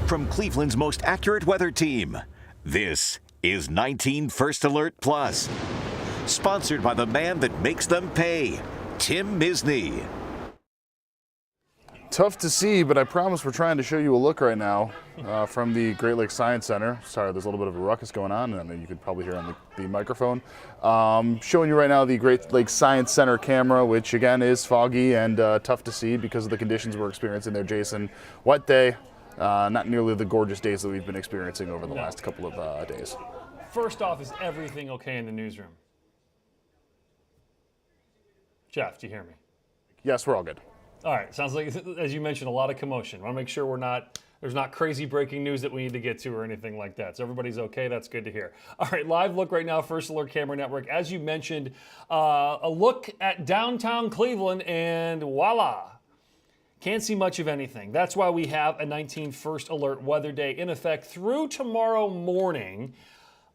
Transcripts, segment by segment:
from Cleveland's most accurate weather team. This is 19 First Alert Plus, sponsored by the man that makes them pay, Tim Misney. Tough to see, but I promise we're trying to show you a look right now from the Great Lakes Science Center. Sorry, there's a little bit of a ruckus going on, and you could probably hear on the microphone. Showing you right now the Great Lakes Science Center camera, which again is foggy and tough to see because of the conditions we're experiencing there, Jason. Wet day, not nearly the gorgeous days that we've been experiencing over the last couple of days. First off, is everything okay in the newsroom? Jeff, do you hear me? Yes, we're all good. All right, sounds like, as you mentioned, a lot of commotion. Want to make sure there's not crazy breaking news that we need to get to or anything like that. So everybody's okay, that's good to hear. All right, live look right now, First Alert Camera Network. As you mentioned, a look at downtown Cleveland, and voila. Can't see much of anything. That's why we have a 19 First Alert weather day in effect through tomorrow morning.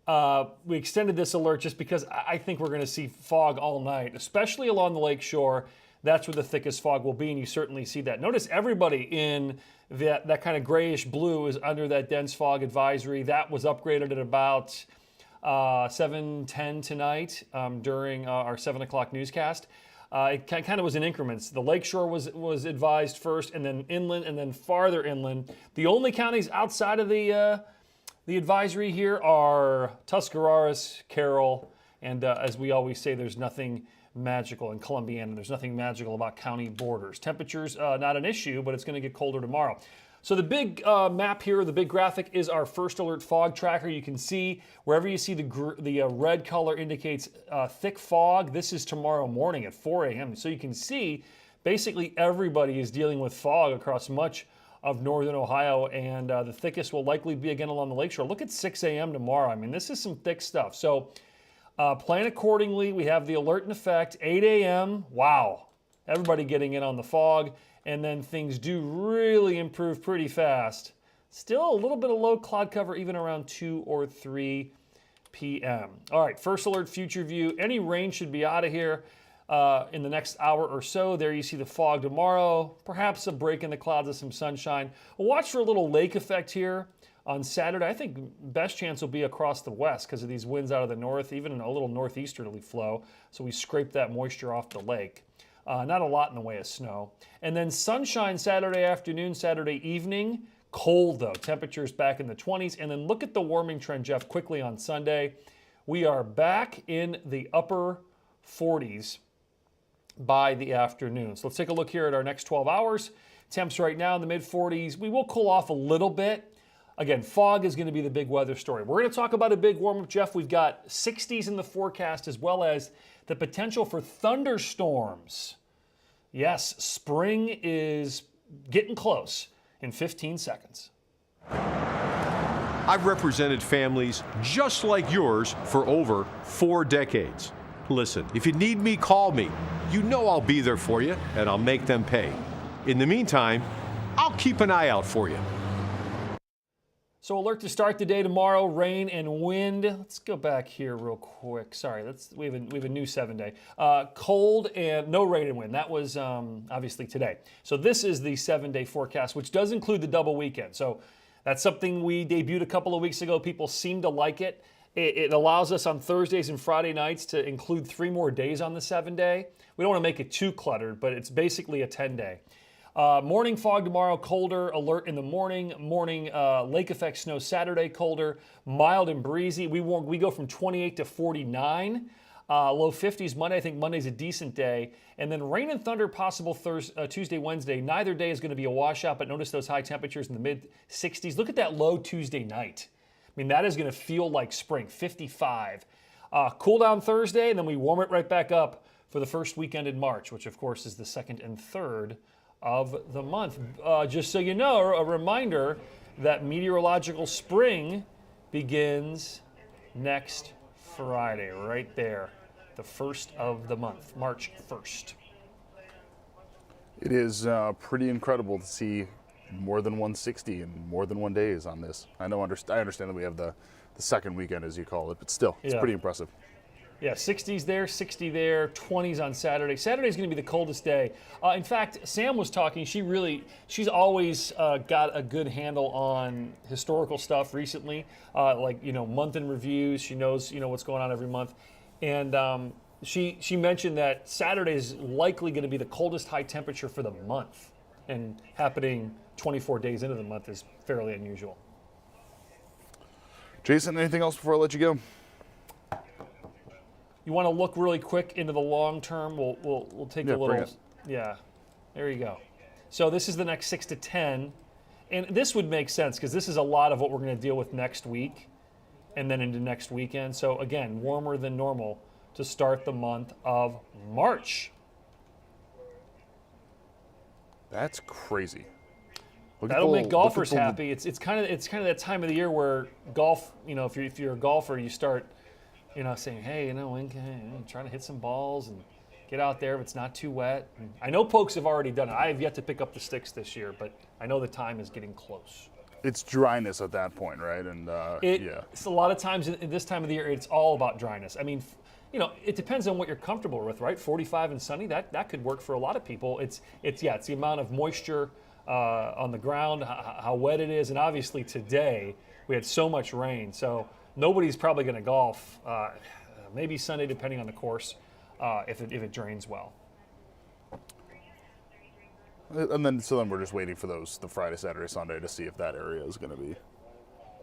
We extended this alert just because I think we're going to see fog all night, especially along the lake shore. That's where the thickest fog will be, and you certainly see that. Notice everybody in that kind of grayish blue is under that dense fog advisory. That was upgraded at about 7:10 tonight during our 7 o'clock newscast. It kind of was in increments. The lakeshore was advised first, and then inland, and then farther inland. The only counties outside of the advisory here are Tuscarawas, Carroll, and as we always say, there's nothing magical in Columbiana. There's nothing magical about county borders. Temperatures, not an issue, but it's going to get colder tomorrow. So the big map here, the big graphic, is our First Alert fog tracker. You can see wherever you see the red color indicates thick fog. This is tomorrow morning at 4 a.m. So you can see basically everybody is dealing with fog across much of northern Ohio, and the thickest will likely be again along the lakeshore. Look at 6 a.m. tomorrow. I mean, this is some thick stuff. So plan accordingly. We have the alert in effect. 8 a.m. Wow. Everybody getting in on the fog. And then things do really improve pretty fast. Still a little bit of low cloud cover even around 2 or 3 p.m. All right, First Alert Future View. Any rain should be out of here in the next hour or so. There you see the fog tomorrow. Perhaps a break in the clouds of some sunshine. We'll watch for a little lake effect here on Saturday. I think best chance will be across the west because of these winds out of the north, even a little northeasterly flow. So we scrape that moisture off the lake. Not a lot in the way of snow. And then sunshine Saturday afternoon, Saturday evening. Cold though, temperatures back in the 20s. And then look at the warming trend, Jeff, quickly on Sunday. We are back in the upper 40s by the afternoon. So let's take a look here at our next 12 hours. Temps right now in the mid 40s. We will cool off a little bit. Again, fog is going to be the big weather story. We're going to talk about a big warm-up, Jeff. We've got 60s in the forecast as well as the potential for thunderstorms. Yes, spring is getting close in 15 seconds. I've represented families just like yours for over 4 decades. Listen, if you need me, call me. You know I'll be there for you, and I'll make them pay. In the meantime, I'll keep an eye out for you. So alert to start the day tomorrow, rain and wind. Let's go back here real quick. Sorry, we have a new 7-day. Cold and no rain and wind. That was obviously today. So this is the 7-day forecast, which does include the double weekend. So that's something we debuted a couple of weeks ago. People seem to like it. It allows us on Thursdays and Friday nights to include 3 more days on the 7-day. We don't want to make it too cluttered, but it's basically a 10-day. Morning fog tomorrow, colder, alert in the morning. Morning lake effect snow Saturday, colder, mild and breezy. We go from 28 to 49. Low 50s Monday. I think Monday's a decent day. And then rain and thunder possible Tuesday, Wednesday. Neither day is going to be a washout, but notice those high temperatures in the mid 60s. Look at that low Tuesday night. I mean, that is going to feel like spring, 55. Cool down Thursday, and then we warm it right back up for the first weekend in March, which of course is the 2nd and 3rd of the month. Just so you know, a reminder that meteorological spring begins next Friday, right there, the 1st of the month, March 1st. It is pretty incredible to see more than 160 in more than 1 days on this. I understand that we have the second weekend, as you call it, but still, it's pretty impressive. Yeah, 60s there, 60 there, 20s on Saturday. Saturday's going to be the coldest day. In fact, Sam was talking. She's always got a good handle on historical stuff recently, like month in reviews. She knows what's going on every month, and she mentioned that Saturday is likely going to be the coldest high temperature for the month, and happening 24 days into the month is fairly unusual. Jason, anything else before I let you go? You want to look really quick into the long term? We'll take a bring little. it. Yeah, there you go. So this is the next 6 to 10, and this would make sense because this is a lot of what we're going to deal with next week, and then into next weekend. So again, warmer than normal to start the month of March. That's crazy. Look at That'll the- make look golfers at the- happy. It's kind of that time of the year where golf. If you're a golfer, you start. Saying, hey, when can trying to hit some balls and get out there if it's not too wet. And I know folks have already done it. I have yet to pick up the sticks this year, but I know the time is getting close. It's dryness at that point, right? And yeah. It's a lot of times in this time of the year, it's all about dryness. I mean, it depends on what you're comfortable with, right? 45 and sunny, that could work for a lot of people. It's the amount of moisture on the ground, how wet it is, and obviously today we had so much rain, so nobody's probably going to golf. Maybe Sunday, depending on the course, if it drains well. And then we're just waiting for the Friday, Saturday, Sunday to see if that area is going to be.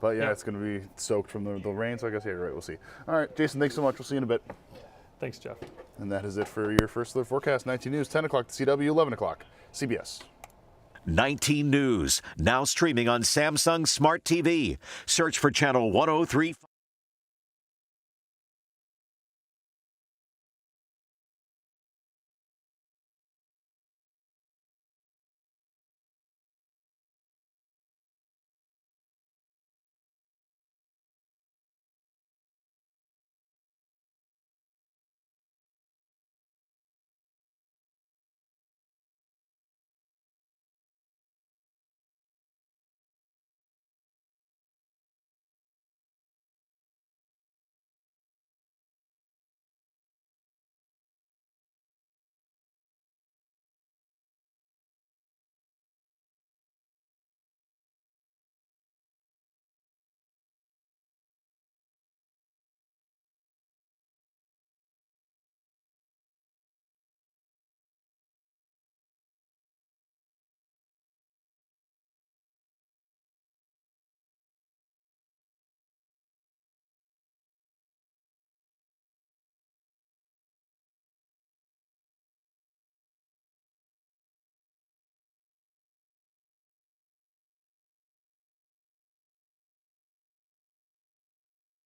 But yeah, it's going to be soaked from the rain. So I guess you're right. We'll see. All right, Jason. Thanks so much. We'll see you in a bit. Thanks, Jeff. And that is it for your First Alert forecast. 19 News, 10 o'clock. The CW, 11 o'clock. CBS. 19 News, now streaming on Samsung Smart TV. Search for channel 103.